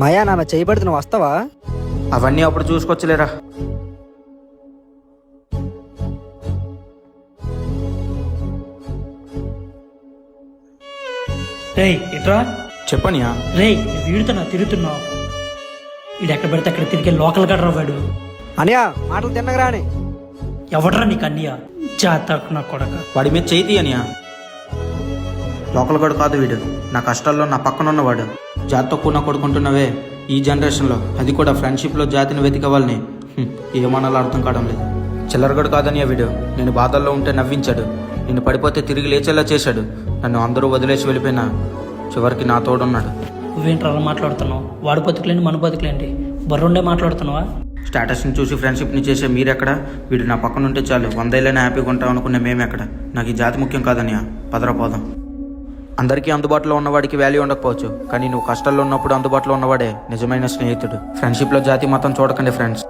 మాయా నాన్న చేయబడితే నువ్వు వస్తావా? అవన్నీ అప్పుడు చూసుకొచ్చలేరా. రేయ్ ఇట్రా. చెప్పనియా. రేయ్ వీడితో నా తిరుగుతున్నావు. వీడు ఎక్కడ పెడితే అక్కడ తిరిగే లోకల్ గడ్రా వాడు. అనియా మాటలు తిన్నగరా అని. ఎవడరా నీకు అన్నయ్య? జాతకు నా కొడక. వాడి మీద చేతి అనియా. లోకల్ గడు కాదు వీడు, నా కష్టాల్లో నా పక్కన ఉన్నవాడు. జాతి తక్కువ నా కొడుకుంటున్నవే ఈ జనరేషన్లో, అది కూడా ఫ్రెండ్షిప్లో జాతిని వెతికవాలని ఏమనాలో అర్థం కావడం లేదు. చిల్లరగడు కాదనియా వీడు. నేను బాధల్లో ఉంటే నవ్వించాడు, నేను పడిపోతే తిరిగి లేచేలా చేశాడు. నన్ను అందరూ వదిలేసి వెళ్ళిపోయినా చివరికి నా తోడున్నాడు. నువ్వేంట్రా అలా మాట్లాడుతున్నావు? వాడి బతుకులేంటి మన బతుకులేంటి? బర్రుండే మాట్లాడుతున్నావా? స్టేటస్ని చూసి ఫ్రెండ్షిప్ని చేసే మీరెక్కడ? వీడు నా పక్కన ఉంటే చాలు 100 ఏళ్ళైనా హ్యాపీగా ఉంటాం అనుకునే మేమెక్కడ? నాకు ఈ జాతి ముఖ్యం కాదనియా. పదరా పోదాం. అందరికీ అందుబాటులో ఉన్నవాడికి వాల్యూ ఉండకపోవచ్చు, కానీ నువ్వు కష్టాల్లో ఉన్నప్పుడు అందుబాటులో ఉన్నవాడే నిజమైన స్నేహితుడు. ఫ్రెండ్షిప్లో జాతి మతం చూడకండి ఫ్రెండ్స్.